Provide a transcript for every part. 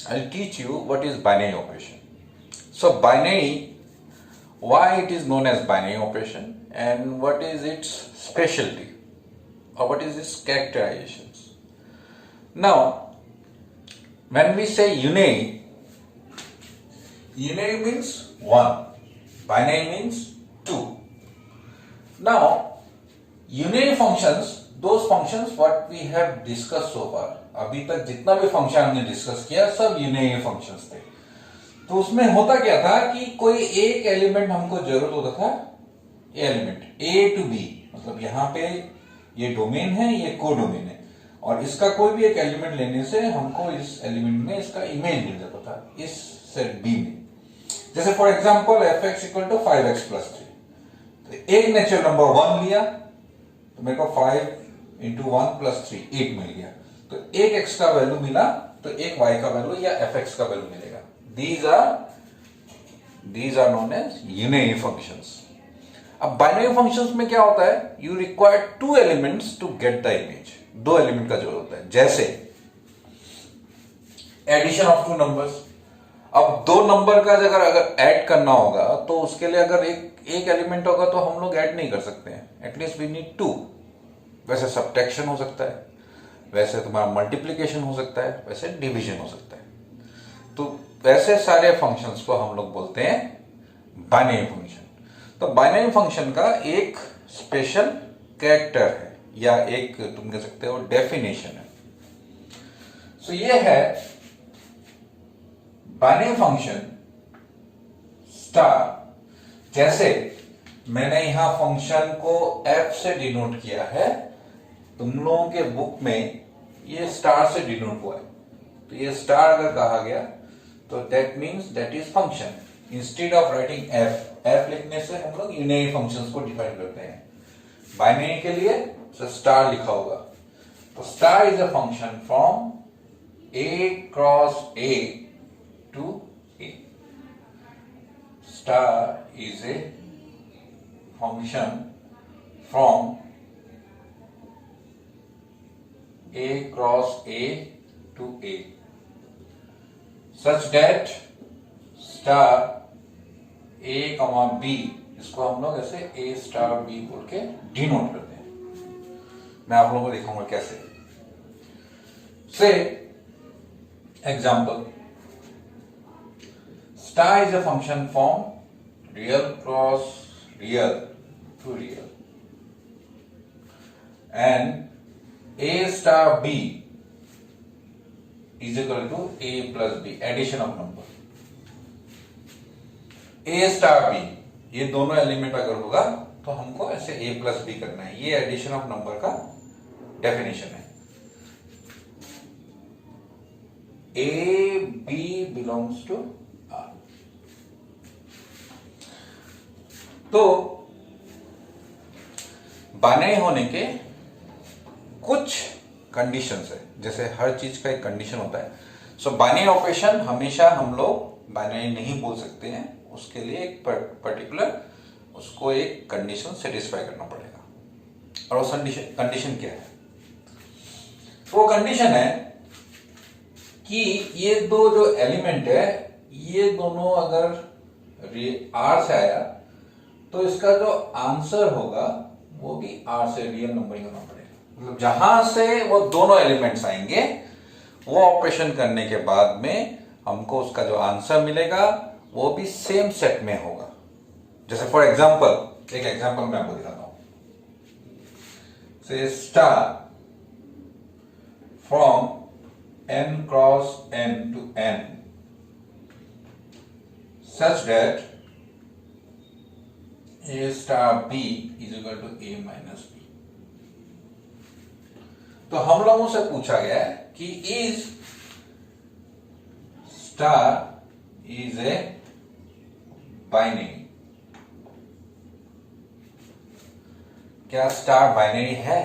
I'll teach you what is binary operation. So binary, why it is known as binary operation and what is its specialty or what is its characterizations. Now, when we say unary means 1, binary means 2. Now, unary functions, those functions what we have discussed so far, अभी तक जितना भी function हमने discuss किया सब यूनियरी functions थे। तो उसमें होता क्या था कि कोई एक एलिमेंट हमको जरूरत होता था, एलिमेंट ए टू बी, मतलब यहाँ पे ये डोमेन है, ये को डोमेन है, और इसका कोई भी एक एलिमेंट लेने से हमको इस एलिमेंट में इसका इमेज मिल जाता था इस सेट बी में। जैसे for example f x equal to 5x + 3, तो एक नेचुरल नंबर 1 लिया तो मेरे को 5 इंटू 1 + 3 8 मिल गया, तो एक x का वैल्यू मिला तो एक y का वैल्यू या fx का वैल्यू मिलेगा। these are known as unary functions. अब बाइनरी फंक्शंस में क्या होता है, you require 2 elements to get the image, 2 element का जरूरत होता है। जैसे एडिशन ऑफ 2 नंबर्स, अब 2 नंबर का अगर ऐड करना होगा तो उसके लिए अगर एक एलिमेंट होगा तो हम लोग ऐड नहीं कर सकते हैं, एटलीस्ट वी नीड 2। वैसे सब्ट्रैक्शन हो सकता है, वैसे तुम्हारा मल्टीप्लिकेशन हो सकता है, वैसे डिवीजन हो सकता है। तो वैसे सारे फंक्शंस को हम लोग बोलते हैं बाइनरी फंक्शन। तो बाइनरी फंक्शन का एक स्पेशल कैरेक्टर है या एक तुम कह सकते हो डेफिनेशन है। सो ये है बाइनरी फंक्शन स्टार। जैसे मैंने यहां फंक्शन को f से डिनोट किया है, तुम लोगों के बुक में ये स्टार से डिनोट हुआ है, तो ये स्टार अगर कहा गया तो that means that is function. Instead of writing F लिखने से हम लोग यूनियरी फंक्शंस को डिफाइन करते हैं। बाइनरी के लिए स्टार लिखा होगा, तो star is a function from a cross a to a। Star is a function from a cross a to a such that star a, b, इसको हम लोग ऐसे a star b बोल के डिनोट करते हैं। मैं आप लोगों को दिखाऊंगा कैसे। Say example, star is a function from real cross real to real and a star b is equal to a plus b, addition of number। a star b ये दोनों एलिमेंट अगर होगा तो हमको ऐसे a plus b करना है, ये एडिशन ऑफ नंबर का डेफिनेशन है। a b belongs to r। तो बाइनरी होने के कुछ कंडीशंस है, जैसे हर चीज का एक कंडीशन होता है। सो बाइनरी ऑपरेशन हमेशा हम लोग बाइनरी नहीं बोल सकते हैं, उसके लिए एक पर्टिकुलर उसको एक कंडीशन सेटिस्फाई करना पड़ेगा। और वो कंडीशन क्या है? तो वो कंडीशन है कि ये दो जो एलिमेंट है ये दोनों अगर आर से आया तो इसका जो आंसर होगा वो भी आर से रियल नंबर ही होना पड़ेगा। मतलब जहां से वो दोनों एलिमेंट्स आएंगे वो ऑपरेशन करने के बाद में हमको उसका जो आंसर मिलेगा वो भी सेम सेट में होगा। जैसे फॉर एग्जांपल, एक एग्जांपल मैं आपको दिखाता हूं। Say star from n cross n to n such that a star b is equal to a minus b। तो हम लोगों से पूछा गया है कि is star is a binary, क्या स्टार बाइनरी है?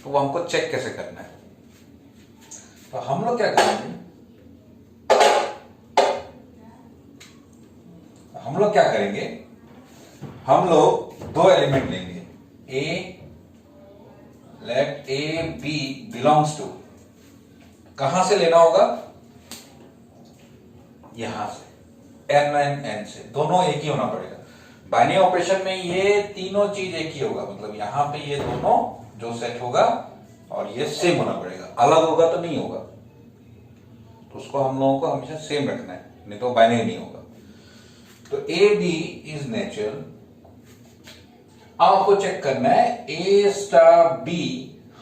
तो वो हमको चेक कैसे करना है? तो हम लोग क्या करेंगे, हम लोग दो एलिमेंट लेंगे, a, let a B belongs to, कहां से लेना होगा? यहां से n से दोनों एक ही होना पड़ेगा। बाइनरी ऑपरेशन में ये तीनों चीज एक ही होगा, मतलब यहाँ पे ये दोनों जो सेट होगा और ये सेम होना पड़ेगा, अलग होगा तो नहीं होगा। तो उसको हम लोगों को हमेशा सेम रखना है, नहीं तो बाइनरी नहीं होगा। तो ए बी इज नेचुरल। आपको चेक करना है ए स्टार बी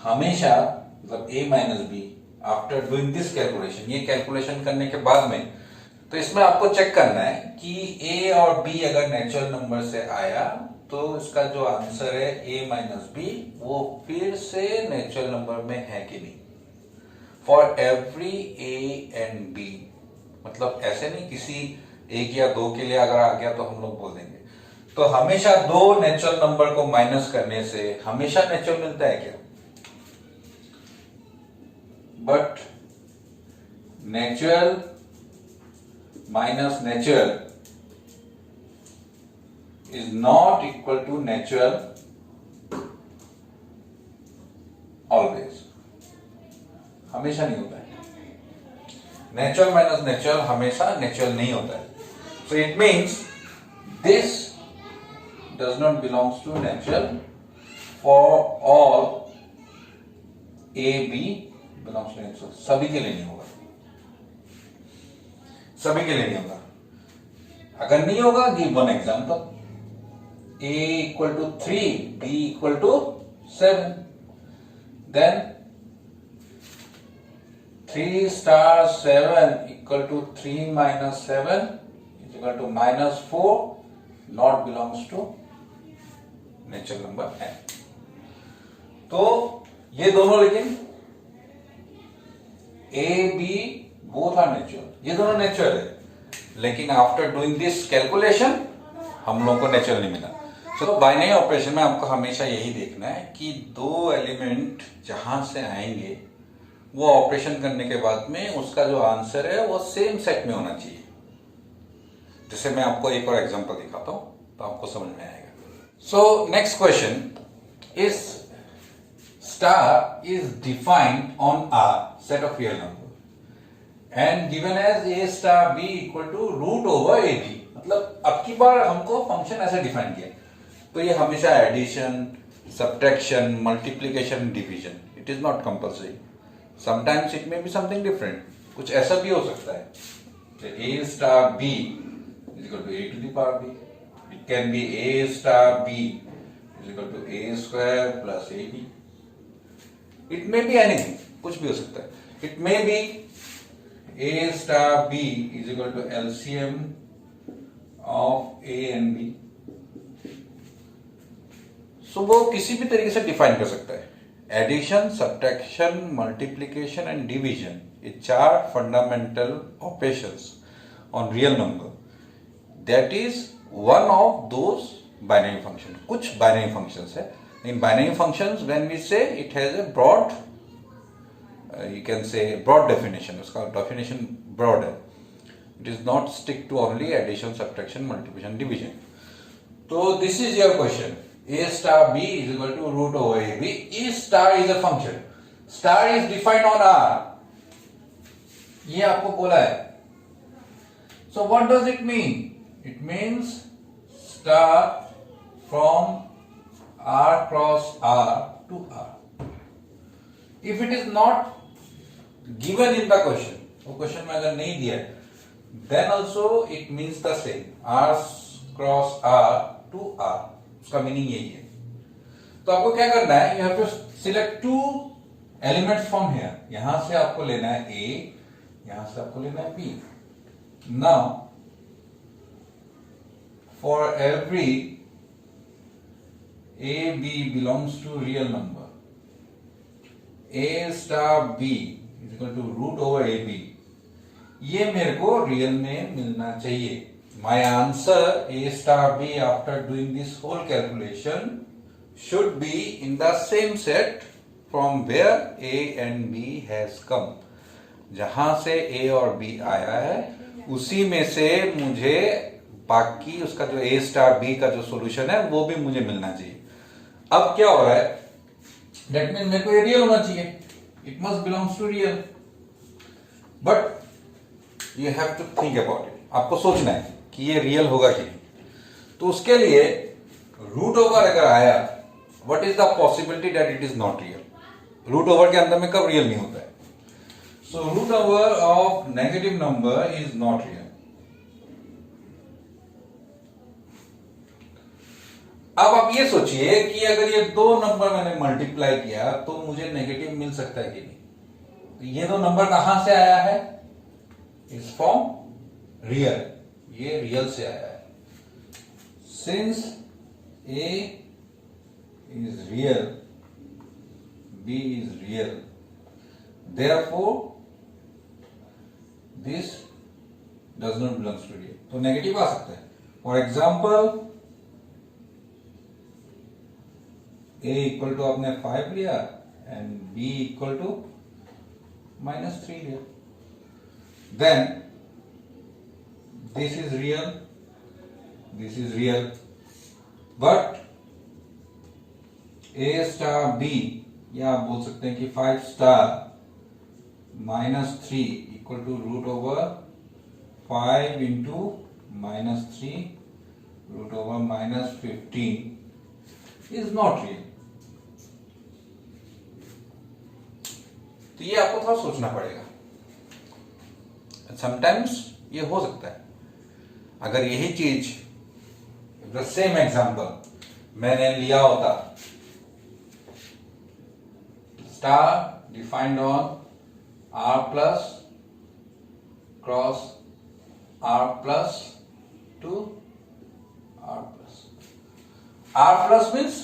हमेशा, मतलब a minus b after doing this calculation, ये कैलकुलेशन करने के बाद में, तो इसमें आपको चेक करना है कि ए और बी अगर नेचुरल नंबर से आया तो इसका जो आंसर है ए माइनस बी वो फिर से नेचुरल नंबर में है कि नहीं, for every a and b. मतलब ऐसे नहीं किसी एक या दो के लिए अगर आ गया तो हम लोग बोल देंगे। तो हमेशा दो नेचुरल नंबर को माइनस करने से हमेशा नेचुरल मिलता है क्या? But natural minus natural is not equal to natural always, हमेशा नहीं होता है। नेचुरल माइनस नेचुरल हमेशा नेचुरल नहीं होता है। So it means this does not belongs to natural for all a B belongs to natural. सभी के लिए नहीं होगा, सभी के लिए नहीं होगा। अगर नहीं होगा, give one example, a equal to 3, b equal to 7, then 3 star 7 equal to 3 minus 7 is equal to minus 4, not belongs to natural number n। तो ये दोनों, लेकिन a b both are natural, ये दोनों नेचुरल है, लेकिन आफ्टर डूइंग दिस कैलकुलेशन हम लोग को नेचुरल नहीं मिला। तो बाइनरी ऑपरेशन में आपको हमेशा यही देखना है कि दो एलिमेंट जहां से आएंगे वो ऑपरेशन करने के बाद में उसका जो आंसर है वो सेम सेट में होना चाहिए। जैसे मैं आपको एक और एग्जांपल दिखाता हूं तो आपको समझ में आएगा। So next question is star is defined on R set of real number and given as a star B equal to root over a b. मतलब अब की बार हमको फंक्शन ऐसे डिफाइन किया, तो ये हमेशा addition, subtraction, multiplication, division, it is not compulsory. Sometimes it may be something different, कुछ ऐसा भी हो सकता है। A star b is equal to a to the power b, it can be a star b is equal to A square plus A b, it may be anything, कुछ भी हो सकता है। It may be a star b is equal to LCM of A and b. So वो किसी भी तरीके से डिफाइन कर सकता है। Addition, subtraction, multiplication and division, ये चार fundamental operations on real number, that is one of those binary function. कुछ बाइनरी फंक्शंस है, इन binary functions when we say it has a broad, you can say broad definition, उसका definition broad है। It is not stick to only addition, subtraction, multiplication, division. तो this is your question, a star b is equal to root over a b if star is a function, star is defined on r, ये आपको बोला है। so what does it mean? It means star from r cross r to r। if it is not given in the question, वो question में अगर नहीं दिया then also it means the same, r cross r to r, उसका meaning यही है। तो आपको क्या करना है, you have to select two elements from here, यहां से आपको लेना है ए, यहां से आपको लेना है b. Now for every a B belongs to real number, A star b is equal to root over a b, ये मेरे को रियल में मिलना चाहिए। My answer a star b after doing this whole calculation should be in the same set from where a and b has come। जहां से a और b आया है उसी में से मुझे बाकी उसका जो a स्टार b का जो सॉल्यूशन है वो भी मुझे मिलना चाहिए। अब क्या हो रहा है, that means मेरे को ये रियल होना चाहिए, it must belongs to real, but you have to think about it, आपको सोचना है कि ये रियल होगा कि नहीं। तो उसके लिए रूट ओवर अगर आया, what is the possibility that it is not real. Root over के अंदर में कब रियल नहीं होता है? So root over of negative number is not real. अब आप ये सोचिए कि अगर ये दो नंबर मैंने मल्टीप्लाई किया तो मुझे नेगेटिव मिल सकता है कि नहीं? तो ये दो नंबर कहां से आया है? इज फ्रॉम रियल, ये रियल से आया है। Since A is real, B is real, therefore this does not belongs to real। तो नेगेटिव आ सकता है। For example A equal to आपने 5 लिया एंड B इक्वल टू -3 लिया, then this is real, this is real, but A star B, या आप बोल सकते हैं कि 5 स्टार -3 equal to root over 5 into -3 root over -15 is not real. तो ये आपको थोड़ा सोचना पड़ेगा। समटाइम्स ये हो सकता है, अगर यही चीज द सेम एग्जाम्पल मैंने लिया होता, star defined on R plus cross R plus to R plus. R plus means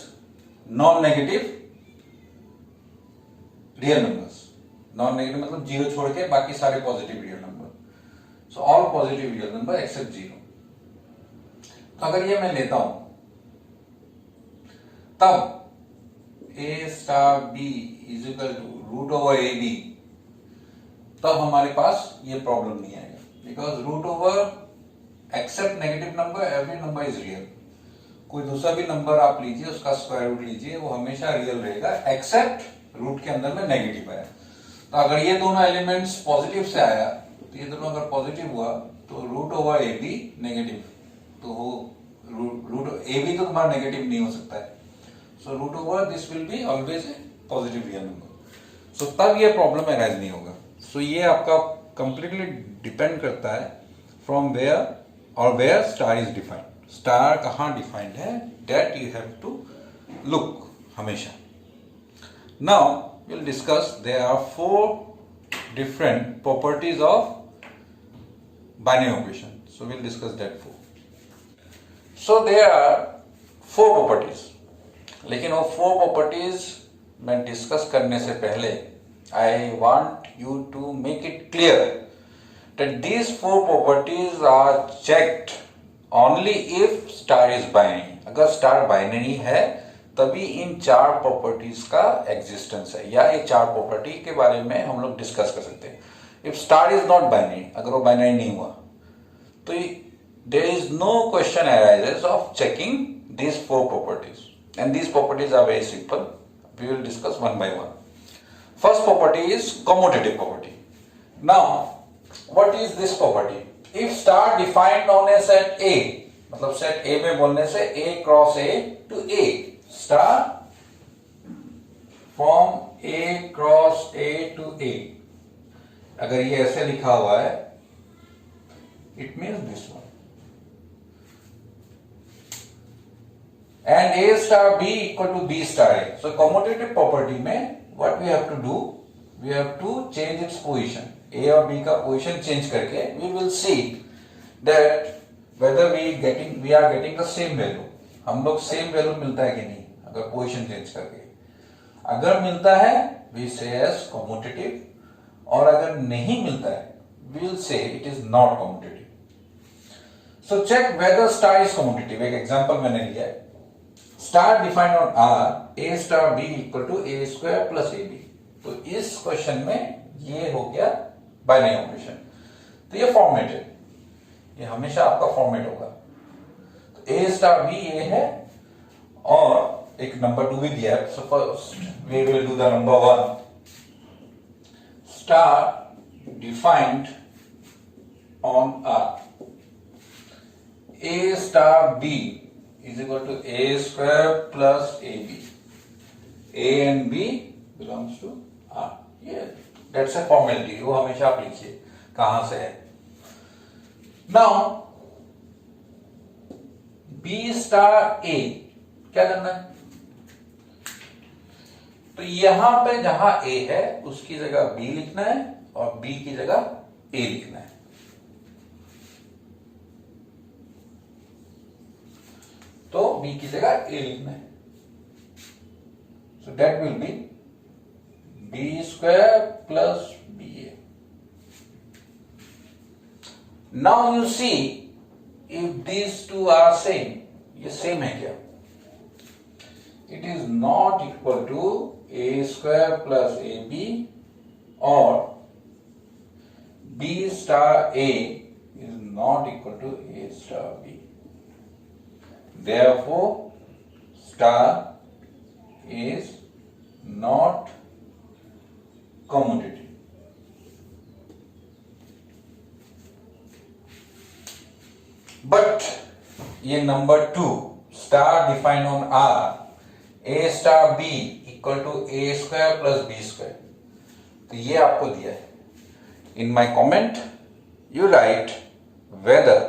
non negative real numbers. Non negative मतलब जीरो छोड़ के बाकी सारे positive real number. So all positive real number except zero. तो अगर ये मैं लेता हूं, तब A star B is equal to root over AB, तब हमारे पास ये प्रॉब्लम नहीं आएगा, because root over except negative number, every number is real. कोई दूसरा भी नंबर आप लीजिए, उसका स्क्वायर रूट लीजिए, वो हमेशा रियल रहेगा एक्सेप्ट रूट के अंदर में नेगेटिव आया। तो अगर ये दोनों एलिमेंट्स पॉजिटिव से आया, तो ये दोनों अगर पॉजिटिव हुआ तो रूट ओवर AB नेगेटिव, तो हो रूट AB तो तुम्हारा नेगेटिव नहीं हो सकता है। So root over this will be always a positive real number. So तब ये प्रॉब्लम अराइज नहीं होगा। सो ये आपका कंप्लीटली डिपेंड करता है फ्रॉम वेयर और where star is defined. Star कहां डिफाइंड है, that you have to look हमेशा। Now we'll discuss there are 4 different properties of binary equation. So we'll discuss that 4. So there are 4 properties. लेकिन वो 4 properties मैं discuss करने से पहले I want you to make it clear that these 4 properties are checked only if star is binary. अगर star binary है तभी इन 4 properties का एग्जिस्टेंस है, या ये 4 प्रॉपर्टी के बारे में हम लोग डिस्कस कर सकते हैं। If star is not binary, अगर वो बाइनरी नहीं हुआ तो there is no question arises of checking these 4 properties, and these properties are very simple. We will discuss one by one. First property is commutative property. Now what is this property? If star defined on a set A, मतलब set A में बोलने से A cross A to A, star from A cross A to A, अगर ये ऐसे लिखा हुआ है, it means this one, and A star B equal to B star A. So commutative property में what we have to do, we have to change its position, A और B का position change करके we will see that whether we are getting the same value, हम लोग same value मिलता है कि नहीं अगर पोजीशन चेंज करके। अगर मिलता है वी से एज कम्यूटेटिव, और अगर नहीं मिलता है we will say it is not commutative. So check whether star is commutative. एक एग्जांपल मैंने लिया है, star defined on R A star B equal to A square plus A B. तो इस क्वेश्चन में ये हो गया बाइनरी ऑपरेशन। तो ये फॉर्मेट है, ये हमेशा आपका फॉर्मेट होगा। A स्टार B ये है, और एक नंबर 2 भी दिया है। So first we will do the number 1। Star defined on R. A star B is equal to A square plus AB. A and B belongs to R. Yeah, that's a formality. वो हमेशा आप लिखिए कहां से है. Now B star A क्या करना है? तो यहां पे जहां A है उसकी जगह B लिखना है और B की जगह A लिखना है. तो B की जगह A लिखना है. So that will be B square plus BA. Now you see if these two are same. ये same है क्या? It is not equal to A square plus AB or B star A is not equal to A star B. Therefore, star is not commutative. But ये number 2 star defined on R, A star B equal to A square plus B square. तो ये आपको दिया है. In my comment, you write whether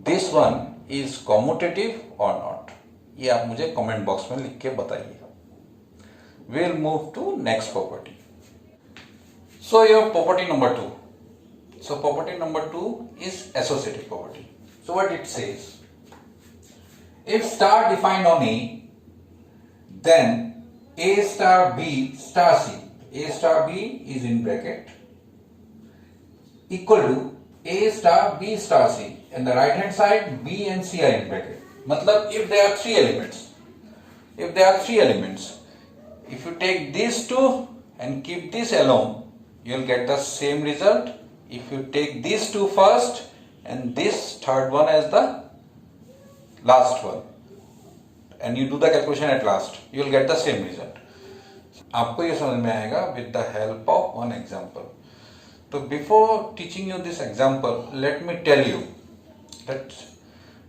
this one is commutative or not. ये आप मुझे comment box में लिख के बताइए. We'll move to next property. So your property number 2. So property number 2 is associative property. So what it says? If star defined on A, then A star B star C. A star B is in bracket equal to A star B star C, and the right hand side B and C are in bracket. मतलब if there are three elements, if you take these two and keep this alone, you will get the same result. If you take these two first and this third one as the last one, and you do the calculation at last, you will get the same result. आपको ये समझ में आएगा with the help of one example. So before teaching you this example, let me tell you that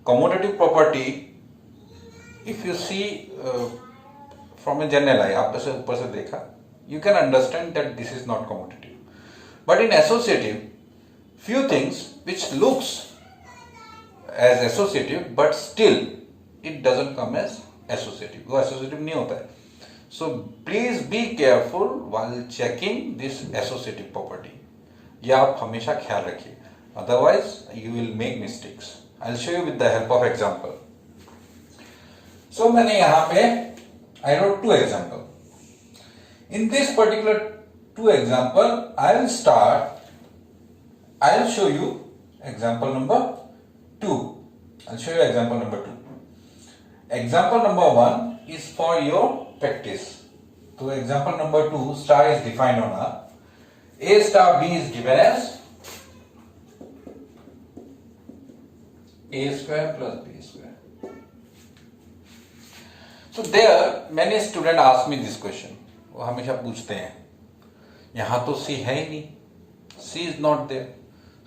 commutative property, if you see from a general eye, आपने से ऊपर से देखा, you can understand that this is not commutative. But in associative, few things which looks as associative but still it doesn't come as associative. वो associative नहीं होता है. So please be careful while checking this associative property. ये आप हमेशा ख्याल रखिए. Otherwise you will make mistakes. I'll show you with the help of example. So मैंने यहाँ पे I wrote two example. In this particular two example, I'll show you example number 2. I'll show you example number 2. Example number 1 is for your practice. So example number 2, star is defined on R. A star B is given as A square plus B square. So there many students ask me this question. वो हमेशा पूछते हैं, यहाँ तो C है ही नहीं, C is not there.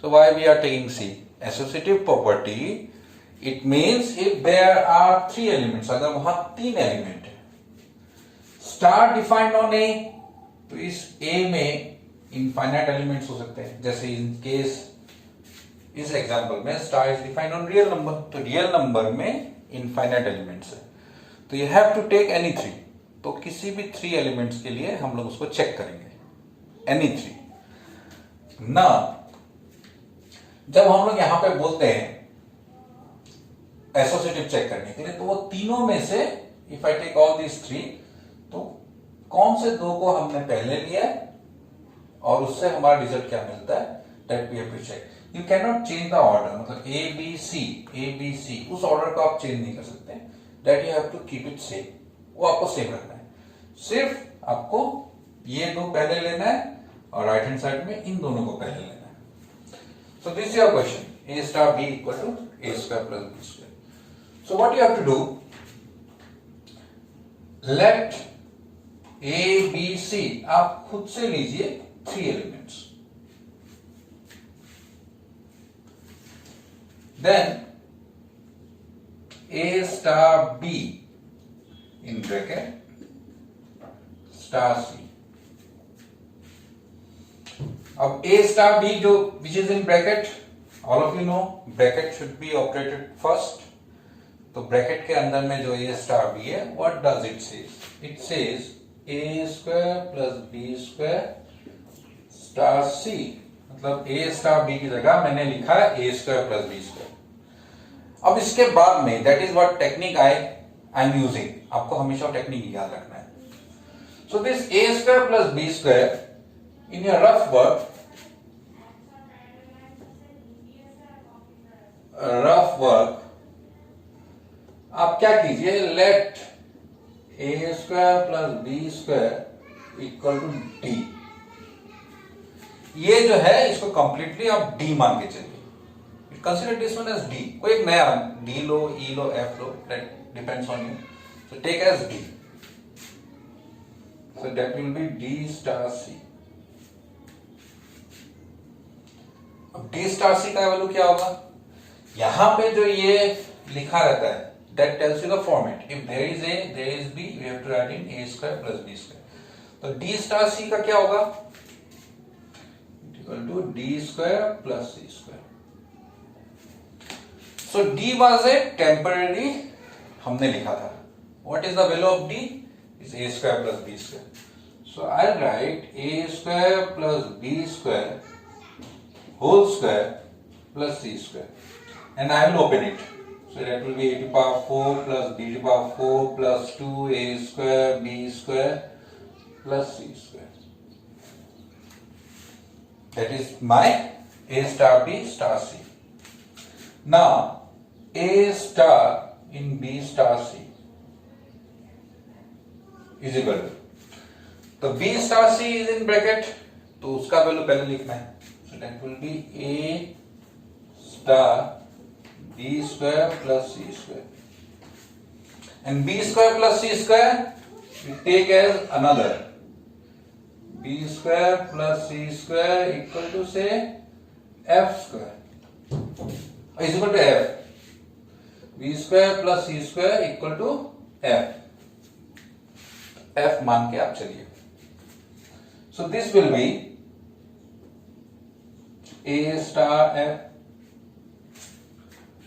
So why we are taking C? Associative property, it means if there are three elements, अगर वहां तीन एलिमेंट है, स्टार डिफाइंड ऑन ए, तो इस A में इनफाइनाइट एलिमेंट्स हो सकते हैं. जैसे इन केस इस एग्जांपल में star is defined on real number, तो रियल नंबर में इनफाइनाइट एलिमेंट्स है, तो you have to take any three. तो किसी भी थ्री एलिमेंट्स के लिए हम लोग उसको चेक करेंगे, एनी थ्री ना. जब हम लोग यहां पे बोलते हैं एसोसिएटिव चेक करने के लिए, तो वो तीनों में से if I take all this three, तो कौन से दो को हमने पहले लिया है और उससे हमारा रिजल्ट क्या मिलता है, that we have to check. You can not change the order, मतलब ए बी सी उस ऑर्डर को आप चेंज नहीं कर सकते. That you have to keep it same, वो आपको सेम रखना है. सिर्फ आपको ये दो पहले लेना है और राइट हैंड साइड में इन दोनों को पहले लेना है. So this is your question, A star B equal to A square plus B square. So what you have to do, let A B C आप खुद से लीजिए three elements. then A star B in bracket star C. अब A star B जो which is in bracket, all of you know bracket should be operated first. तो bracket के अंदर में जो A star B है, what does it says? It says A square plus B square star C. मतलब A star B की जगह मैंने लिखा है A square plus B square. अब इसके बाद में that is what technique I am using. आपको हमेशा टेक्निक याद रखना है. So this A square plus B square in your rough work आप क्या कीजिए, let A square plus B square equal to D. ये जो है इसको कंप्लीटली आप D मान के चलिए. Consider this one as D. कोई एक नया D लो, E लो, F लो, that depends on you. So take as D. So that will be D star C. अब D star C का वैल्यू क्या होगा? यहां पे जो ये लिखा रहता है, that tells you the format. If there is A, there is B, we have to write in A square plus B square. तो D star C का क्या होगा? Equal to D square plus C square. So D was a temporary, हमने लिखा था. What is the value of D? Is A square plus B square. So I'll write A square plus B square whole square plus C square. And I will open it. So that will be A to the power 4 plus B to the power 4 plus 2A square B square plus C square. That is my A star B star C. Now A star in B star C is equal to, तो B star C is in bracket, तो उसका value पहले लिखना है. So that will be A star B square plus C square. And B square plus C square we take as another. B square plus C square equal to say F square is equal to F. B square plus C square equal to F. F मान के आप चलिए. So this will be A star F.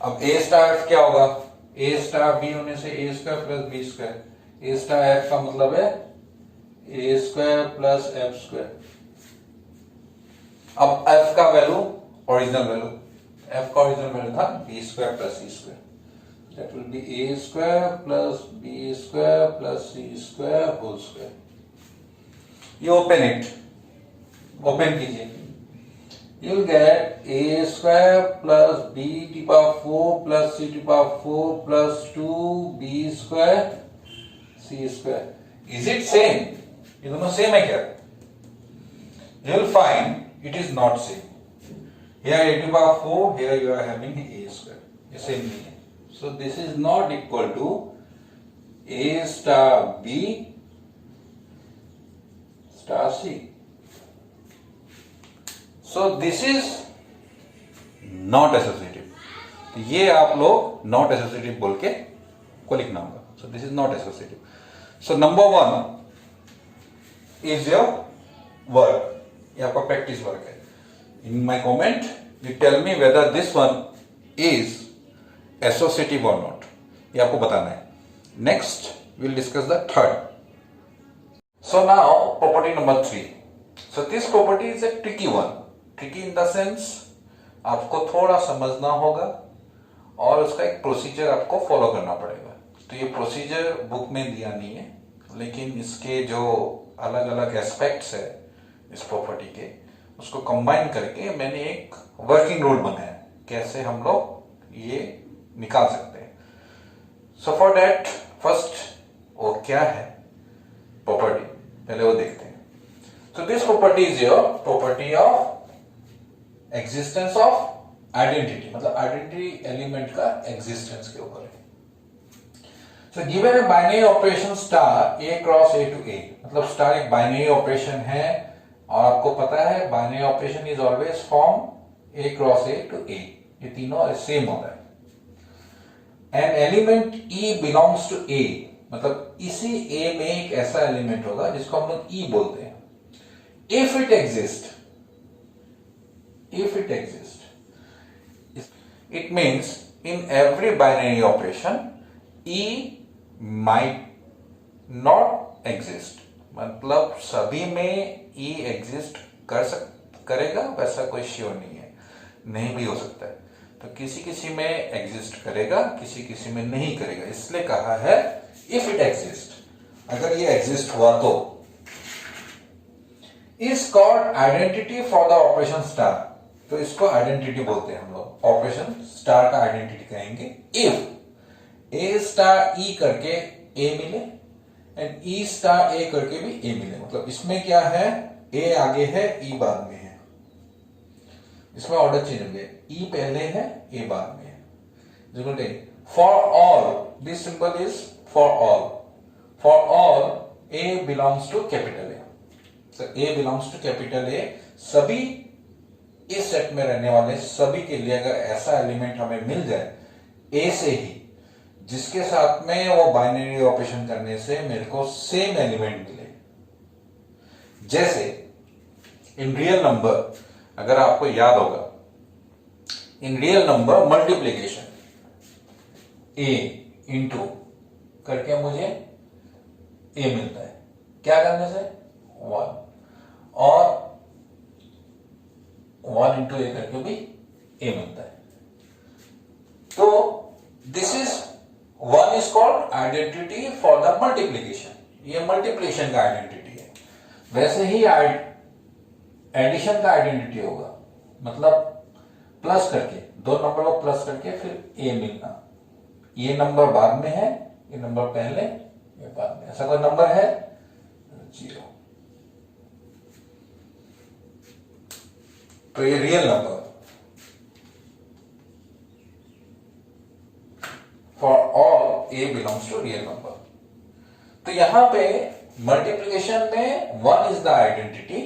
अब A star F क्या होगा? A star B होने से A square plus B square. A star F का मतलब है A square plus F square. अब F का वैल्यू ओरिजिनल वैल्यू, F का ओरिजिनल वैल्यू था B square plus C square. That will be A square plus B square plus C square whole square. You open it. Open कीजिए. You'll get A square plus B to the power 4 plus C to the power 4 plus 2B square C square. Is it same? ये दोनों same है क्या? You'll find it is not same. Here A to the power 4, here you are having A square. ये same नहीं है. So this is not equal to A star B star C. So this is not associative. ये आप लोग not associative बोल के को लिखना होगा. So this is not associative. So number 1 is your work. ये आपका practice work है. In my comment, you tell me whether this one is associative or not. ये आपको बताना है. Next, we'll discuss the third. So now property number 3. So this property is a tricky one. Tricky in the sense आपको थोड़ा समझना होगा और उसका एक प्रोसीजर आपको फॉलो करना पड़ेगा. तो ये प्रोसीजर बुक में दिया नहीं है, लेकिन इसके जो अलग अलग एस्पेक्ट्स है इस प्रॉपर्टी के, उसको कंबाइन करके मैंने एक वर्किंग रूल बनाया कैसे हम लोग ये निकाल सकते हैं. सो फॉर दैट फर्स्ट वो क्या है प्रॉपर्टी, पहले वो देखते हैं. So this property is your property of existence of identity, मतलब आइडेंटिटी एलिमेंट का एग्जिस्टेंस के ऊपर है. So given a binary operation star a cross a to a, मतलब स्टार एक बाइनरी ऑपरेशन है और आपको पता है binary operation is always form a cross a to a. ये तीनों सेम होता है। An element e belongs to a, मतलब इसी ए में एक ऐसा एलिमेंट होगा जिसको हम लोग ई बोलते हैं। If it exist, it means in every binary operation e might not exist, मतलब सभी में e एग्जिस्ट करेगा वैसा कोई श्योर नहीं है, नहीं भी हो सकता है। तो किसी किसी में एग्जिस्ट करेगा, किसी किसी में नहीं करेगा, इसलिए कहा है इफ इट एग्जिस्ट, अगर ये एग्जिस्ट हुआ तो। Is called identity for the operation star, तो इसको आइडेंटिटी बोलते हैं हम लोग, ऑपरेशन स्टार का आइडेंटिटी कहेंगे। इफ ए स्टार ई करके ए मिले एंड ई स्टार ए करके भी ए मिले, मतलब इसमें क्या है, ए आगे है ई बाद में है, इसमें ऑर्डर चेंज हो गया, ई पहले है ए बाद में है। For all, this symbol is for all A belongs to capital A, A belongs to capital A, सभी इस सेट में रहने वाले सभी के लिए अगर ऐसा एलिमेंट हमें मिल जाए ए से ही, जिसके साथ में वो बाइनरी ऑपरेशन करने से मेरे को सेम एलिमेंट मिले, जैसे इन रियल नंबर, अगर आपको याद होगा, in real number multiplication A into करके मुझे ए मिलता है, क्या करने से, 1, और 1 इंटू ए करके भी ए मिलता है। तो this is 1 is called identity for the multiplication, ये मल्टीप्लीकेशन का आइडेंटिटी है। वैसे ही एडिशन का आइडेंटिटी होगा, मतलब प्लस करके दो नंबर को प्लस करके फिर ए मिलना, ये नंबर बाद में है, ये नंबर पहले, ये बाद में, ऐसा कोई नंबर है 0, तो ये real number for all A belongs to real number. तो यहां पे मल्टीप्लिकेशन में 1 इज द आइडेंटिटी,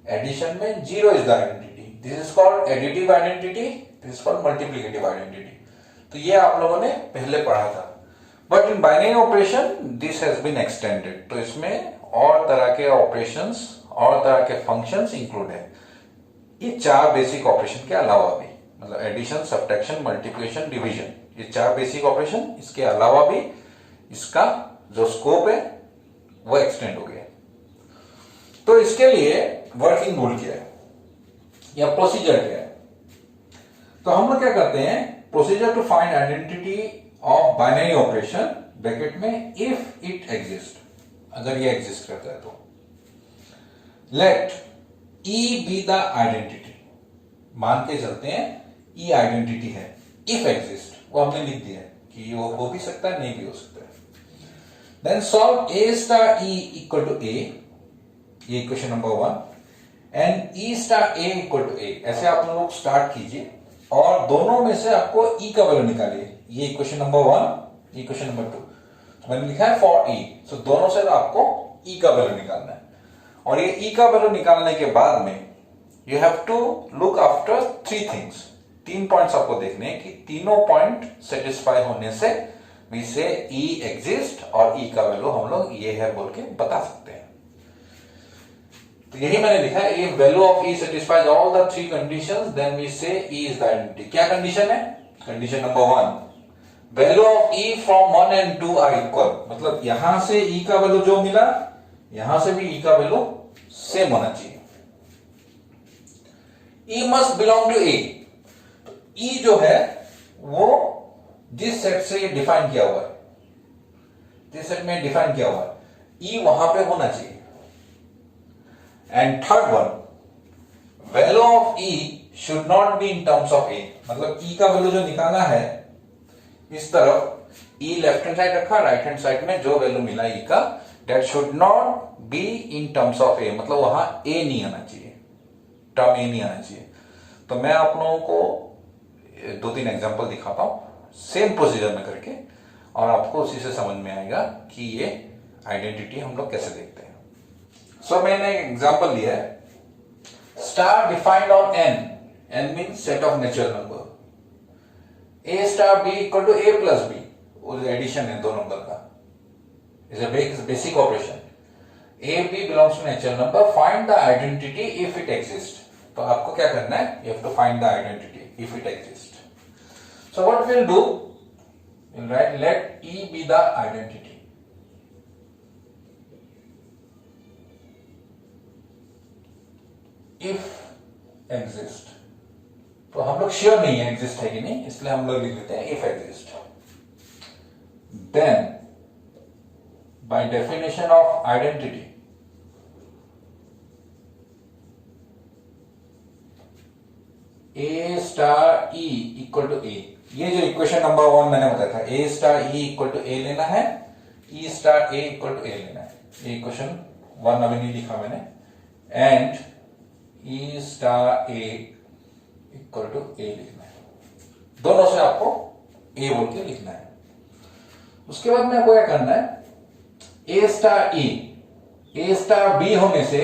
एडिशन में 0 is the identity, this is called additive identity, this is called multiplicative identity. तो ये आप लोगों ने पहले पढ़ा था, but in binary operation this has been extended, तो इसमें और तरह के ऑपरेशंस और तरह के फंक्शंस इंक्लूड है, ये 4 बेसिक ऑपरेशन के अलावा भी, मतलब एडिशन, सब्ट्रैक्शन, मल्टीप्लिकेशन, डिवीजन, ये 4 बेसिक ऑपरेशन, इसके अलावा भी इसका जो स्कोप है वो एक्सटेंड हो गया। तो इसके लिए वर्किंग रूल क्या है या प्रोसीजर क्या है, तो हम लोग क्या करते हैं, procedure to find identity of binary operation bracket में इफ इट एग्जिस्ट, अगर ये एग्जिस्ट करता है तो let E be the identity, मान के चलते हैं E आइडेंटिटी है, इफ एग्जिस्ट वो हमने लिख दिया है कि वो हो भी सकता है, नहीं भी हो सकता है। Then solve A star E equal to A, ये equation number 1, and E star A equal to A, ऐसे आप लोग स्टार्ट कीजिए और दोनों में से आपको E का वैल्यू निकालिए, ये इक्वेशन नंबर 1, इक्वेशन नंबर 2, तो मैंने लिखा है फॉर E, सो दोनों से आपको E का वैल्यू निकालना है। और ये ई का वैल्यू निकालने के बाद में you have to look after 3 things, 3 points आपको देखने हैं कि तीनों पॉइंट सेटिस्फाई होने से वी से ई एग्जिस्ट, और ई का वैल्यू हम लोग ये है बोल के बता सकते हैं। तो यही मैंने लिखा है, if value of E satisfies all the 3 conditions then we say E is the identity. क्या कंडीशन है, condition number 1, value of E from 1 and 2 are equal, मतलब यहां से ई का वैल्यू जो मिला यहां से भी ई का वैल्यू सेम होना चाहिए। ई मस्ट बिलोंग टू ए, ई जो है वो जिस सेट से ये डिफाइन किया हुआ है, जिस सेट में डिफाइन किया हुआ है, ई वहां पे होना चाहिए। And third one, value of e should not be in terms of a, मतलब ई का वैल्यू जो निकाला है इस तरफ ई लेफ्ट हैंड साइड रखा, राइट हैंड साइड में जो वैल्यू मिला ई का, that should not be in terms of a, मतलब वहां ए नहीं आना चाहिए, टर्म ए नहीं आना चाहिए। तो मैं आप लोगों को 2-3 एग्जांपल दिखाता हूं सेम प्रोसीजर में करके, और आपको उसी से समझ में आएगा कि ये आइडेंटिटी हम लोग कैसे देखते हैं। सो मैंने एक एग्जांपल लिया है, star defined on N, N means set of natural number, A star B equal to A plus B, addition है दो नंबर का, is a basic operation. A B belongs to natural number, find the identity if it exist. तो आपको क्या करना है, you have to find the identity if it exist. So what will do, will write let E be the identity. If exist, तो हम लोग sure नहीं है एग्जिस्ट है कि नहीं, इसलिए हम लोग लिख लेते हैं if exist. Then by definition of identity, A star E equal to A, ये जो इक्वेशन नंबर 1 मैंने बताया था, A star E equal to A लेना है, E star A equal to A लेना है, ये इक्वेशन 1 अभी नहीं लिखा मैंने, and E star A equal to A लिखना है, दोनों से आपको A बोल के लिखना है। उसके बाद में आपको क्या करना है, a star e, a star b होने से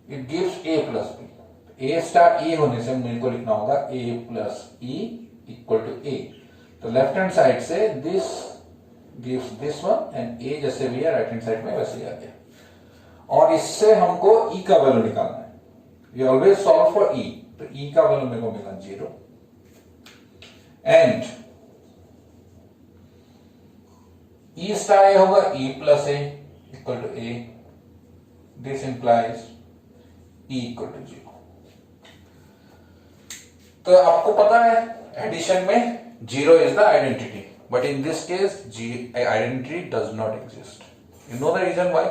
it gives a plus b, a star e होने से मेरे को लिखना होगा a plus e equal to a. तो लेफ्ट हैंड साइड से this gives this one and a जैसे भी है राइट हैंड साइड में वैसे ही आ गया। और इससे हमको ई का वैल्यू निकालना है, वी ऑलवेज सॉल्व फॉर ई, तो ई का वैल्यू मेरे को मिला 0 एंड E star A होगा E plus A equal to A, this implies E equal to 0। तो आपको पता है एडिशन में 0 is the identity, but in this case identity does not exist। You know the reason why?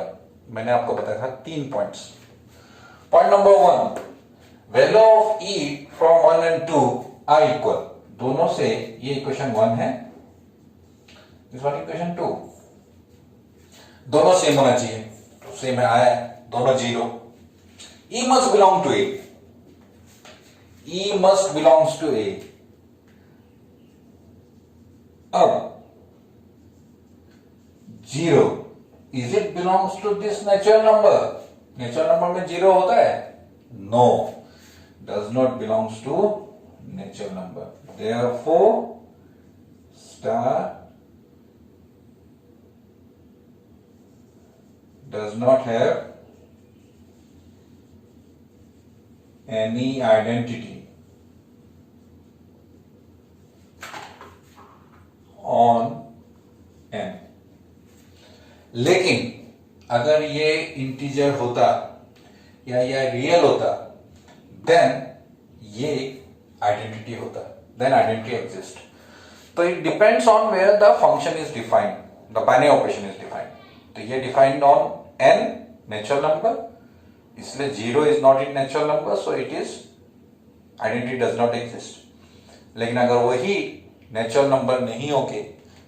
मैंने आपको बताया था 3 points. Point number 1, value of E from 1 and 2 are equal, दोनों से ये इक्वेशन 1 है, दिस वन इक्वेशन 2, दोनों सेम होना चाहिए, तो सेम है, आया दोनों 0। E must belong to A, E must belongs to A। अब 0 is it belongs to this natural number, natural number में 0 होता है, no, does not belongs to natural number, therefore star does not have any identity on n। लेकिन अगर ये integer होता या ये रियल होता, देन ये आइडेंटिटी होता, देन आइडेंटिटी एग्जिस्ट। तो it depends on where the function is defined, the binary operation is defined. तो ये defined on n natural number, इसलिए 0 is not in natural number, so it is identity does not exist. लेकिन अगर वही natural number नहीं होके,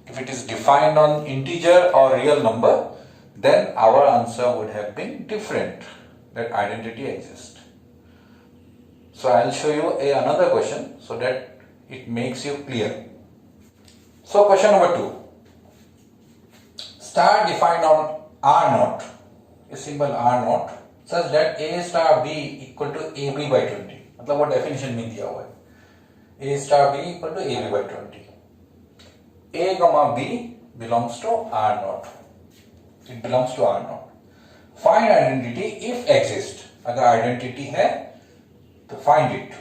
if it is defined on integer और real number, then our answer would have been different, that identity exist. So I will show you another question so that it makes you clear। So question number 2, star defined on R naught, a symbol R naught, such that A star B equal to AB by 20, मतलब वो definition में दिया हुआ है, A star B equal to AB by 20, A comma B belongs to R naught, it belongs to R naught, find identity if exist, अगर identity है तो find it,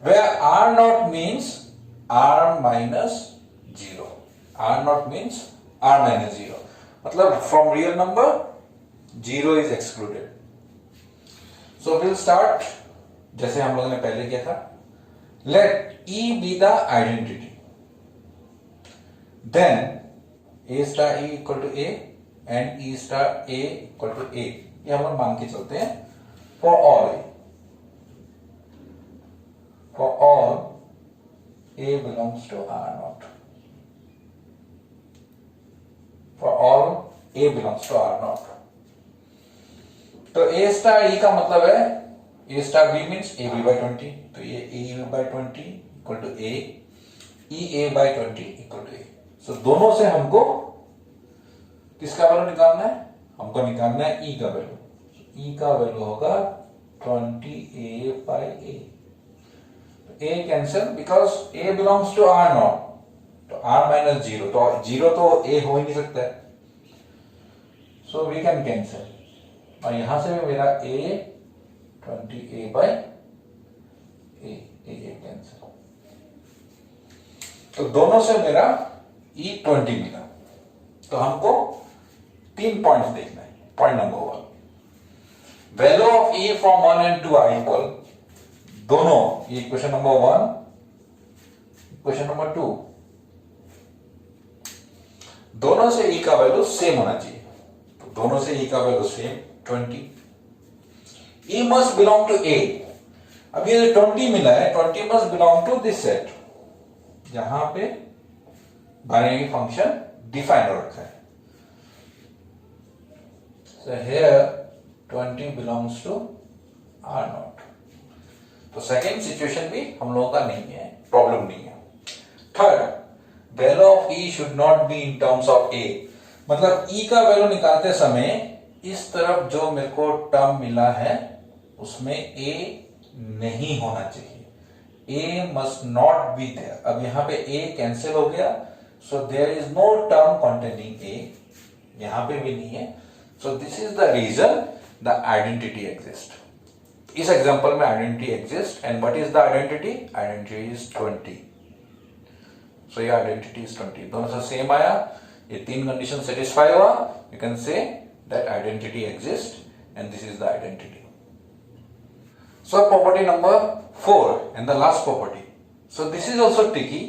where R naught means R minus 0, R naught means R minus 0, मतलब from real number 0 is excluded। So we'll start जैसे हम लोगों ने पहले किया था, let E be the identity, then A star E equal to A and E star A equal to A, ये हम लोग मान के चलते हैं for all A belongs to R naught, for all A belongs to R naught। तो A star E का मतलब है A star B means AB by 20, तो ये AB by 20 equal to A, EA by 20 equal to A। So दोनों से हमको किसका वैल्यू निकालना है, हमको निकालना है E का वैल्यू। E का वैल्यू होगा 20A by A, A cancel because A belongs to R naught, तो आर माइनस जीरो, तो जीरो तो ए हो ही नहीं सकता है, सो वी कैन कैंसिल, और यहां से भी मेरा ए 20a बाय ए कैंसिल, तो दोनों से मेरा E20 मिला। तो हमको 3 पॉइंट्स देखना है। Point number 1, value of E from 1 and 2 are equal, दोनों, ये इक्वेशन नंबर 1, इक्वेशन नंबर 2, दोनों से E का वैल्यू सेम होना चाहिए, तो दोनों से E का value same 20, E must belong to A, अब ये 20 मिला है, 20 must belong to this set, यहां पे बाइनरी फंक्शन डिफाइन हो रखा है, so here 20 belongs to R naught, तो सेकेंड सिचुएशन भी हम लोगों का नहीं है, प्रॉब्लम नहीं है। Third, value of E should not be in terms of A, मतलब E का वैल्यू निकालते समय इस तरफ जो मेरे को टर्म मिला है उसमें A नहीं होना चाहिए, A must not be there। अब यहां पे A कैंसिल हो गया, so there is no term containing A, यहां पे भी नहीं है, so this is the reason the identity exist. इस एग्जांपल में identity exist, and what is the identity? Identity is 20, so ये आइडेंटिटी इज 20, दोनों से सेम आया, ये 3 कंडीशन सेटिस्फाई हुआ, you can say that identity exist and this is the identity. So property number 4 and the last property. So this is also tricky.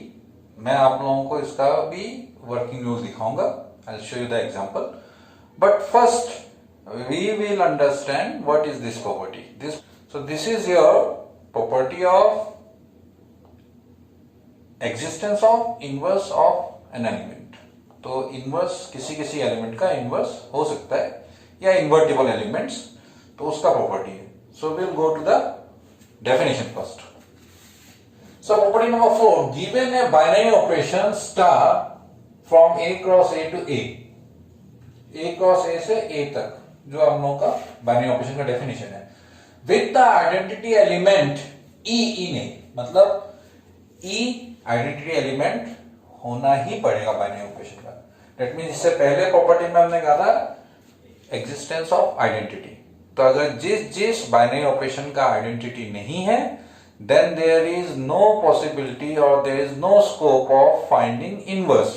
मैं आप लोगों को इसका भी वर्किंग रूल दिखाऊंगा. I'll show you the example. But first we will understand what is this property. This is your property of existence of inverse of an element. तो inverse किसी element का inverse हो सकता है या invertible elements, तो उसका प्रॉपर्टी है. So we'll go to the definition first. So property number 4, given a binary operation star from A cross A to A cross A से A तक, जो हम लोगों का binary operation का definition है, with the identity element E in A, मतलब E identity element होना ही पड़ेगा binary operation का. That means इससे पहले property में हमने कहा था existence of identity. तो अगर जिस बाइनरी ऑपरेशन का आइडेंटिटी नहीं है, then there is no possibility और there is no scope of finding inverse,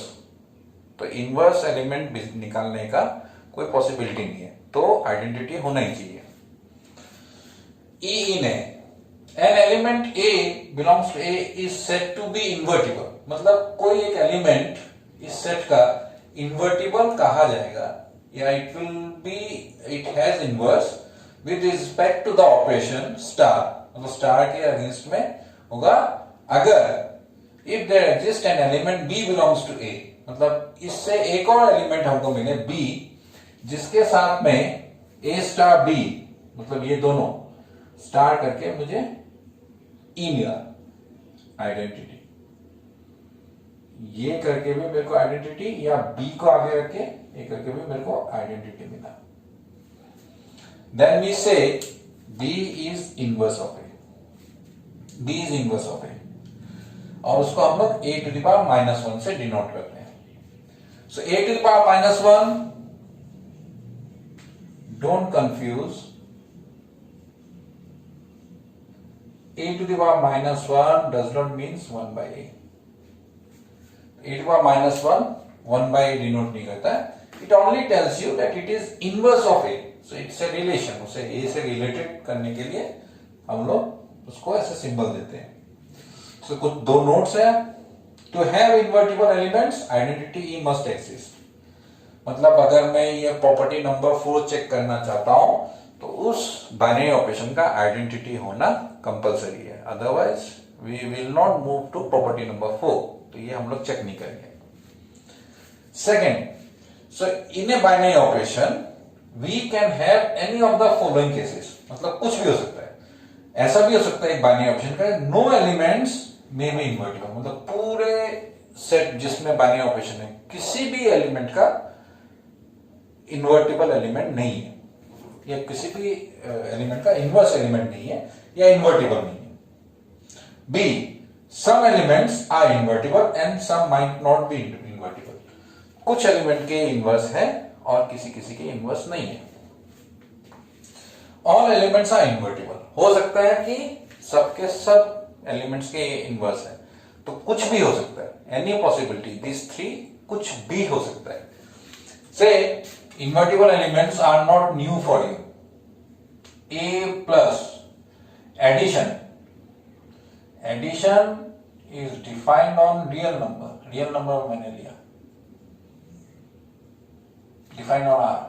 तो इनवर्स एलिमेंट निकालने का कोई पॉसिबिलिटी नहीं है, तो आइडेंटिटी होना ही चाहिए. E in an element a belongs to a is set to be invertible, मतलब कोई एक एलिमेंट इस सेट का इन्वर्टिबल कहा जाएगा या it has inverse with respect to the operation star, मतलब स्टार के अगेंस्ट में होगा अगर if there exists an element B belongs to A, मतलब इससे एक और एलिमेंट हमको मिले B जिसके साथ में A स्टार B, मतलब ये दोनों स्टार करके मुझे E मिला आइडेंटिटी, ये करके भी मेरे को आइडेंटिटी, या B को आगे रख के ये करके भी मेरे को आइडेंटिटी मिला. Then we say B is inverse of A. B is inverse of A. और उसको हम लोग A to the power minus 1 से डिनोट करते हैं. So A to the power minus 1, don't confuse. A to the power minus 1 does not means 1 by A. A to the power minus 1 by A denote नहीं करता है. It only tells you that it is inverse of A. So it's a relation, उसे A से related करने के लिए हम लोग उसको ऐसे सिंबल देते हैं. So कुछ दो नोट्स है. To have invertible elements, identity E must exist. मतलब अगर मैं ये प्रॉपर्टी नंबर 4 चेक करना चाहता हूं तो उस बाइनरी ऑपरेशन का आइडेंटिटी होना कंपलसरी है, otherwise we will not move to property number 4. तो ये हम लोग चेक नहीं करेंगे. Second, so in a binary operation we can have any of the following cases, मतलब कुछ भी हो सकता है. ऐसा भी हो सकता है एक बाइनरी ऑपरेशन का नो एलिमेंट्स में भी इन्वर्टिबल, मतलब पूरे सेट जिसमें बाइनरी ऑपरेशन है किसी भी एलिमेंट का इन्वर्टिबल एलिमेंट नहीं है, या किसी भी एलिमेंट का इनवर्स एलिमेंट नहीं है या इन्वर्टिबल नहीं है. B, some elements are invertible and some might not be invertible. कुछ एलिमेंट के इनवर्स है और किसी किसी के इनवर्स नहीं है. All elements are invertible. हो सकता है कि सबके सब एलिमेंट्स के इनवर्स है, तो कुछ भी हो सकता है. Any possibility, these three कुछ भी हो सकता है. Say invertible elements are not new for you. A plus addition is defined on real number मैंने लिया, डिफाइंड ऑन R.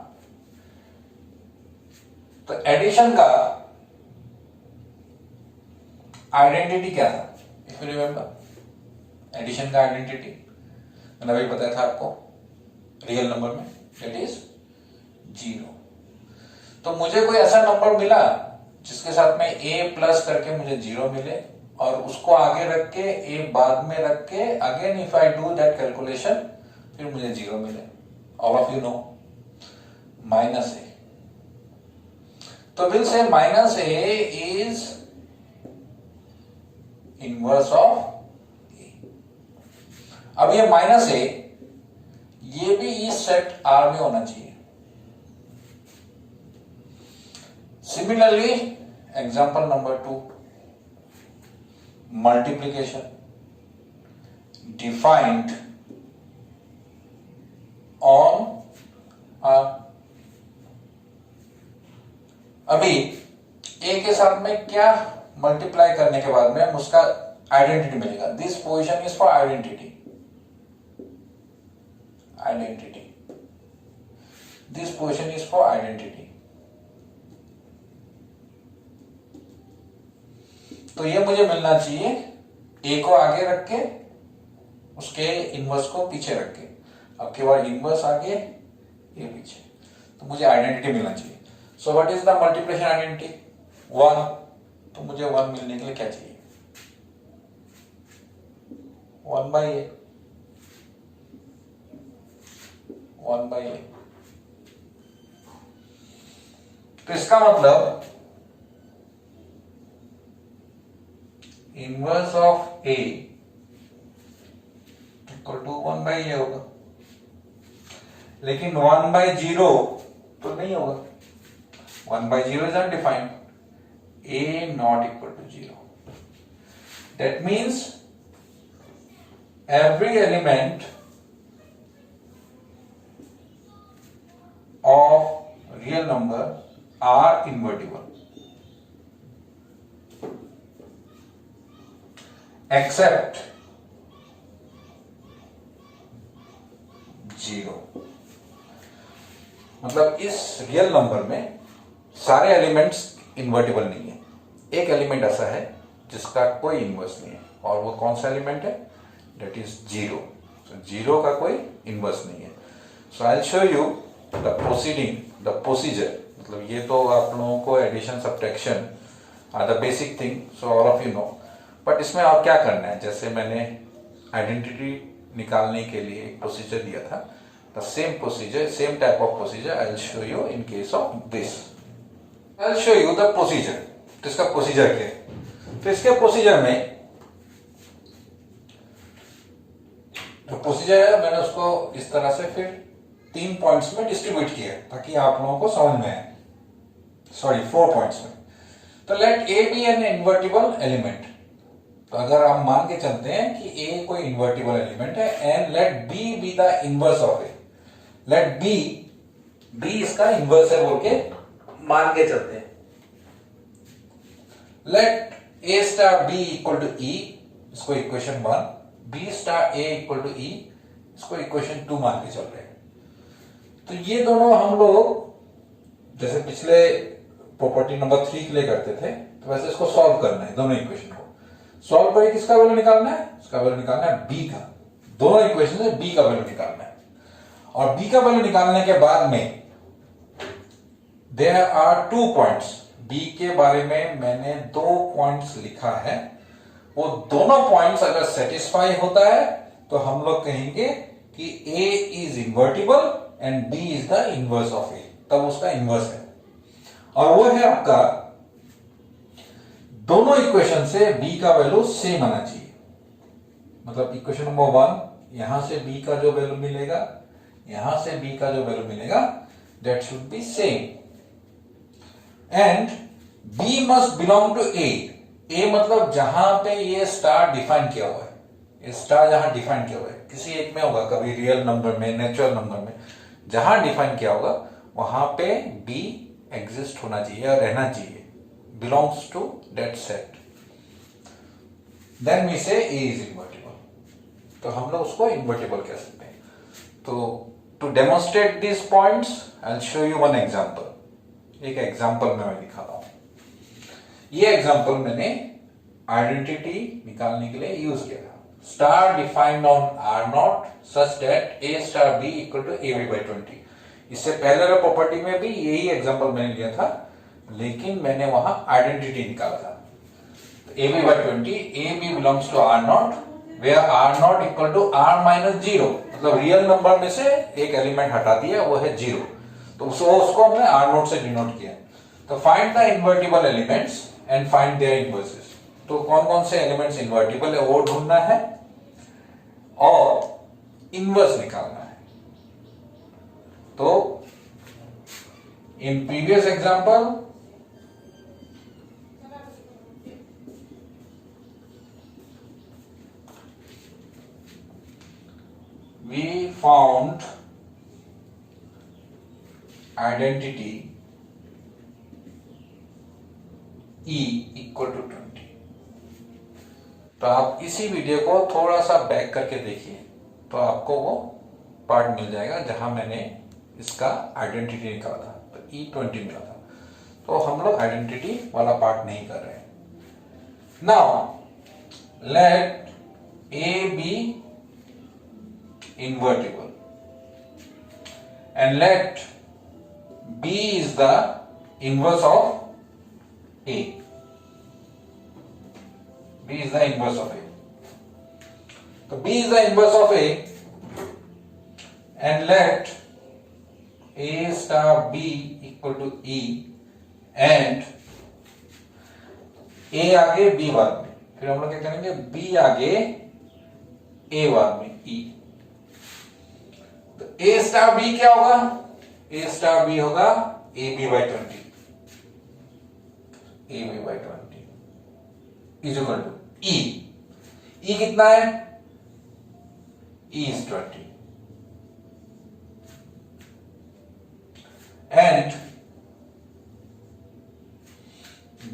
तो एडिशन का आइडेंटिटी क्या था? इफ यू रिमेंबर, एडिशन का आइडेंटिटी मैंने अभी बताया था आपको, रियल नंबर में दैट इज 0. तो मुझे कोई ऐसा नंबर मिला जिसके साथ में a प्लस करके मुझे 0 मिले, और उसको आगे रख के a बाद में रख के again if I do that calculation फिर मुझे 0 मिले. All of you no minus a. तो will say minus a is inverse of a. अब ये माइनस a ये भी इस सेट R में होना चाहिए. Similarly example number 2, multiplication defined on R. अभी a के साथ में क्या मल्टीप्लाई करने के बाद में उसका आइडेंटिटी मिलेगा. This position is for identity. This position is for identity. तो ये मुझे मिलना चाहिए a को आगे रख के उसके इनवर्स को पीछे रख के. अब के बाद इनवर्स आगे ये पीछे, तो मुझे आइडेंटिटी मिलना चाहिए. So what is the multiplication identity? 1. तो मुझे 1 मिलने के लिए क्या चाहिए? 1/a. 1/a. तो इसका मतलब inverse of a equal to 1/a होगा, लेकिन 1/0 तो नहीं होगा. 1/0 is undefined. a not equal to 0. That means every element of real number are invertible except 0. मतलब इस रियल नंबर में सारे एलिमेंट्स इन्वर्टिबल नहीं है. एक एलिमेंट ऐसा है जिसका कोई इनवर्स नहीं है, और वो कौन सा एलिमेंट है? That is 0. So 0 का कोई इनवर्स नहीं है. So I will show you the procedure. मतलब ये तो आप लोगों को addition subtraction are the basic thing, so all of you know. But इसमें आप क्या करना है, जैसे मैंने आइडेंटिटी निकालने के लिए एक प्रोसीजर दिया था, the same procedure, same type of procedure I will show you in case of this. I will show you the procedure. तो इसका प्रोसीजर क्या है? तो इसके प्रोसीजर में जो प्रोसीजर है मैंने उसको इस तरह से फिर 3 पॉइंट्स में डिस्ट्रीब्यूट किया ताकि आप लोगों को समझ में आए. सॉरी 4 पॉइंट्स में. तो let a be an invertible element. तो अगर हम मान के चलते हैं कि a कोई इन्वर्टिबल एलिमेंट है and let b be the inverse of a. Let b इसका इनवर्स है बोल के मान के चलते हैं. Let a star b equal to e, इसको equation 1. b star a equal to e, इसको इक्वेशन 2 मान के चल रहे हैं. तो ये दोनों हम लोग जैसे पिछले प्रॉपर्टी नंबर 3 के लिए करते थे, तो वैसे इसको सॉल्व करना है. दोनों इक्वेशन को सॉल्व करके किसका वैल्यू निकालना है? इसका वैल्यू निकालना है b का. दोनों इक्वेशन से b का वैल्यू निकालना है. और b का वैल्यू निकालने के बाद में देयर आर 2 पॉइंट्स. b के बारे में मैंने 2 पॉइंट्स लिखा है. वो दोनों पॉइंट्स अगर सेटिस्फाई होता है तो हम लोग कहेंगे कि a is invertible and b is the inverse of a. तब उसका इनवर्स है. और वो है आपका दोनों इक्वेशन से बी का वैल्यू सेम आना चाहिए। मतलब इक्वेशन नंबर 1, यहां से बी का जो वैल्यू मिलेगा, यहां से बी का जो वैल्यू मिलेगा, that should be same. And b must belong to a. A मतलब जहां पे ये स्टार डिफाइन किया हुआ है, ये स्टार जहां डिफाइन किया हुआ है, किसी एक में होगा, कभी रियल नंबर में, नेचुरल नंबर में, जहां डिफाइन किया होगा वहां पे बी एग्जिस्ट होना चाहिए या रहना चाहिए, belongs to that set, then we say A is invertible। तो हम लोग उसको invertible कह सकते हैं। तो to demonstrate these points I'll show you one example। एक एग्जाम्पल मैं दिखाता हूं। ये एग्जाम्पल मैंने आइडेंटिटी निकालने के लिए यूज किया था। Star defined on R naught such that A star B equal to A B by 20। इससे पहले प्रॉपर्टी में भी यही एग्जाम्पल मैंने लिया था, लेकिन मैंने वहां आइडेंटिटी निकाला था। A B by 20, A B belongs to R naught, where R naught equal to R minus 0। मतलब रियल नंबर में से एक एलिमेंट हटा दिया, वो है 0, तो उसको हमने आर नॉट से डिनोट किया। तो find the invertible elements and find their inverses. तो कौन कौन से एलिमेंट्स इन्वर्टिबल है वो ढूंढना है और इनवर्स निकालना है। तो in previous example we found identity E equal to 20। तो आप इसी वीडियो को थोड़ा सा बैक करके देखिए तो आपको वो पार्ट मिल जाएगा जहां मैंने इसका आइडेंटिटी निकाला था, तो E20 मिला था। तो हम लोग आइडेंटिटी वाला पार्ट नहीं कर रहे हैं। Now let A be invertible and let B is the inverse of A। B is the inverse of A। So B is the inverse of A and let A star B equal to E and A आगे B बाद में, फिर हम लोग क्या करेंगे, B आगे A बाद में E। ए स्टार बी क्या होगा, ए स्टार बी होगा a B by 20, A B by 20 is equal to e. E कितना है, e is 20 and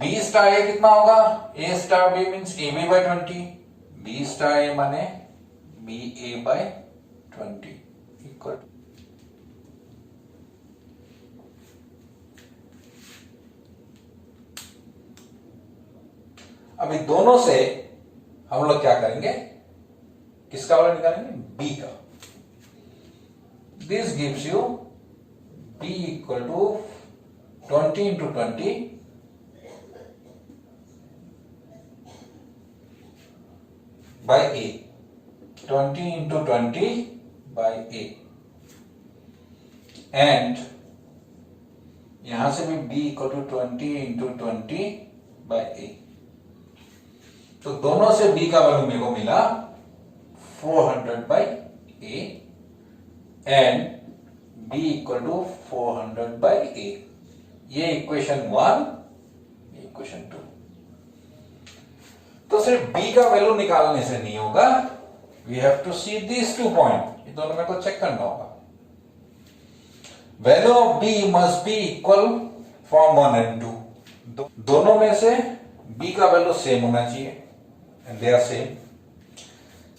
b star a कितना होगा, a star b means a B by 20, b star a माने b A by 20 equal. अभी दोनों से हम लोग क्या करेंगे, किसका वाला निकालेंगे, बी का। This gives you B equal to 20 into 20 by A, 20 into 20 by A and यहां से भी B equal to 20 into 20 by A। तो दोनों से B का वैल्यू मेरे को मिला 400 by A and B equal to 400 by A। ये इक्वेशन 1, ये इक्वेशन 2। तो सिर्फ B का वैल्यू निकालने से नहीं होगा, we have to see these 2 points। ये दोनों में को चेक करना होगा। Value of B must be equal from 1 and 2। दोनों में से B का वैल्यू सेम होना चाहिए and they are same।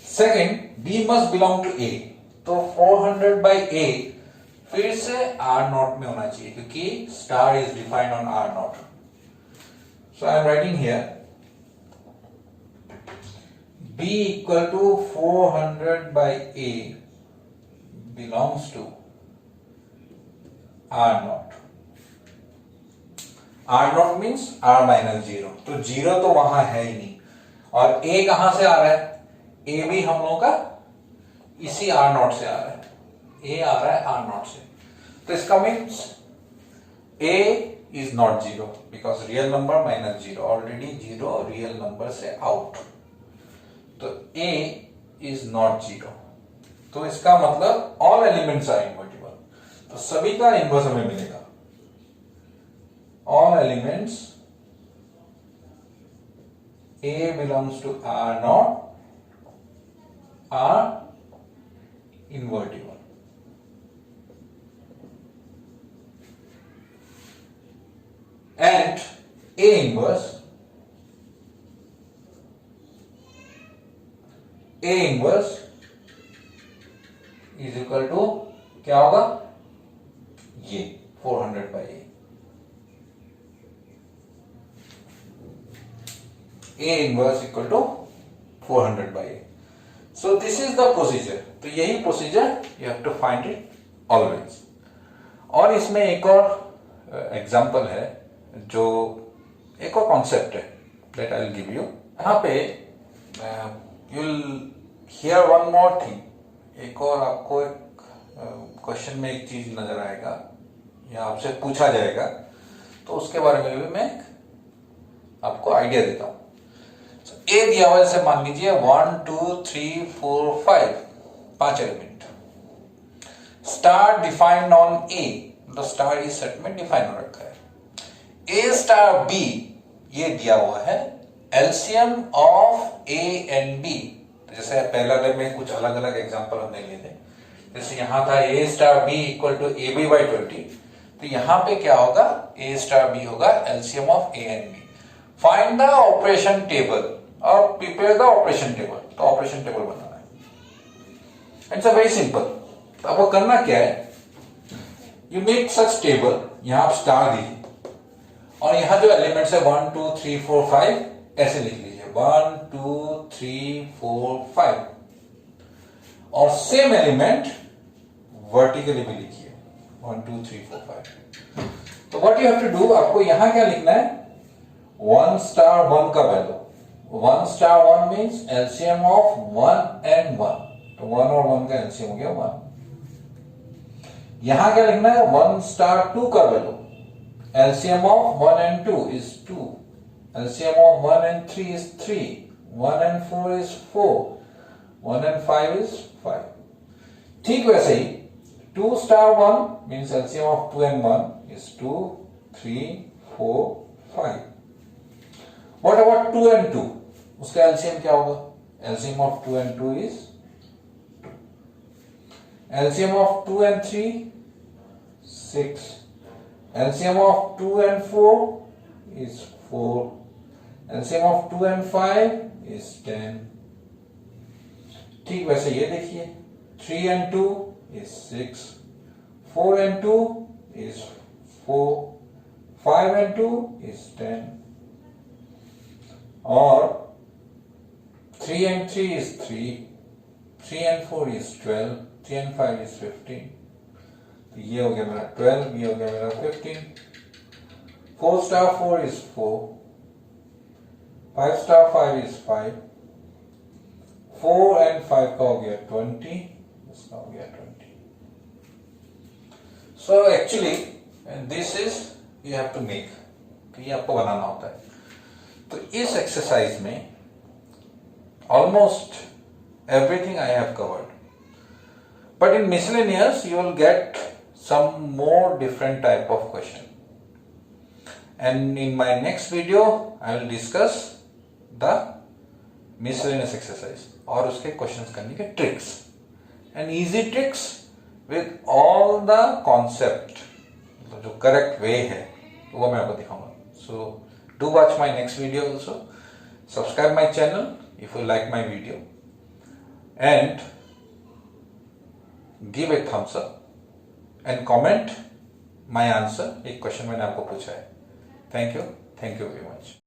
Second, B must belong to A। तो 400 by A फिर से R0 में होना चाहिए क्योंकि star is defined on R0। So I am writing here B equal to 400 by A belongs to R0। R0 means R minus 0। तो 0 तो वहां है ही नहीं, और A कहां से आ रहा है, A भी हम लोगों का इसी R0 से आ रहा है, A आ रहा है R0 से। तो इसका means A is not zero because real number minus zero, already zero real number से आउट, तो a इज नॉट जीरो। तो इसका मतलब ऑल एलिमेंट्स आर इन्वर्टिबल, तो सभी का इन्वर्स हमें मिलेगा। All elements a belongs to R naught are invertible, and A inverse is equal to क्या होगा, ये 400 by A। A inverse equal to 400 by A. So this is the procedure। तो यही procedure you have to find it always। और इसमें एक और example है, जो एक और कॉन्सेप्ट है that I'll give you। यहाँ पे you'll hear one more thing। एक और आपको एक क्वेश्चन में एक चीज नजर आएगा या आपसे पूछा जाएगा, तो उसके बारे में भी मैं आपको आइडिया देता हूं। ए दिया हुआ जैसे मान लीजिए 1 2 3 4 5 5 एलिमेंट, स्टार डिफाइंड ऑन ए, मतलब स्टार इस सेट में डिफाइन हो रखा है। ए स्टार बी ये दिया हुआ है LCM of A and B. जैसे पहले वाले में कुछ अलग अलग एग्जांपल हमने लिए थे, जैसे यहां था a star B equal to A B by 20, तो यहां पे क्या होगा, ए स्टार बी होगा LCM of A and b. Find the operation table और प्रिपेयर द ऑपरेशन टेबल, तो ऑपरेशन टेबल बनाना है। It's a very simple. तो आपको करना क्या है, यू मेक सच टेबल, यहां आप स्टार दीजिए और यहां जो एलिमेंट्स है 1 2 3 4 5 ऐसे लिख लीजिए 1 2 3 4 5, और सेम एलिमेंट वर्टिकली भी लिखिए 1 2 3 4 5। तो what you have to do, आपको यहां क्या लिखना है, 1 स्टार 1 का value, 1 star 1 means LCM of 1 and 1, तो 1 और 1 का एलसीएम हो गया 1। यहां क्या लिखना है, 1 स्टार 2 का value, LCM of 1 and 2 is 2, LCM of 1 and 3 is 3, 1 and 4 is 4, 1 and 5 is 5। ठीक वैसे ही 2 star 1 means LCM of 2 and 1 is 2 3 4 5। What about 2 and 2? उसका एलसीएम क्या होगा, LCM of 2 and 2 is 2, LCM of 2 and 3 6, LCM of 2 and 4 is 4, LCM of 2 and 5 is 10। ठीक वैसे ये देखिए 3 and 2 is 6, 4 and 2 is 4, 5 and 2 is 10, और 3 and 3 is 3, 3 and 4 is 12, 3 and 5 is 15, तो ये हो गया मेरा 12, ये हो गया मेरा 15। 4 star 4 is 4, 5 star 5 is 5, 4 and 5 का हो गया 20, इसका हो गया 20। So actually this is you have to make, तो ये आपको बनाना होता है। तो इस एक्सरसाइज में almost everything I have covered, but in miscellaneous you will get some more different type of question, and in my next video I will discuss the miscellaneous exercise और उसके क्वेश्चंस करने के tricks and easy tricks with all the concept, जो correct way है वो मैं आपको दिखाऊंगा। So do watch my next video also, subscribe my channel if you like my video, and give a thumbs up and comment my answer, एक question मैंने आपको पूछा है। Thank you very much.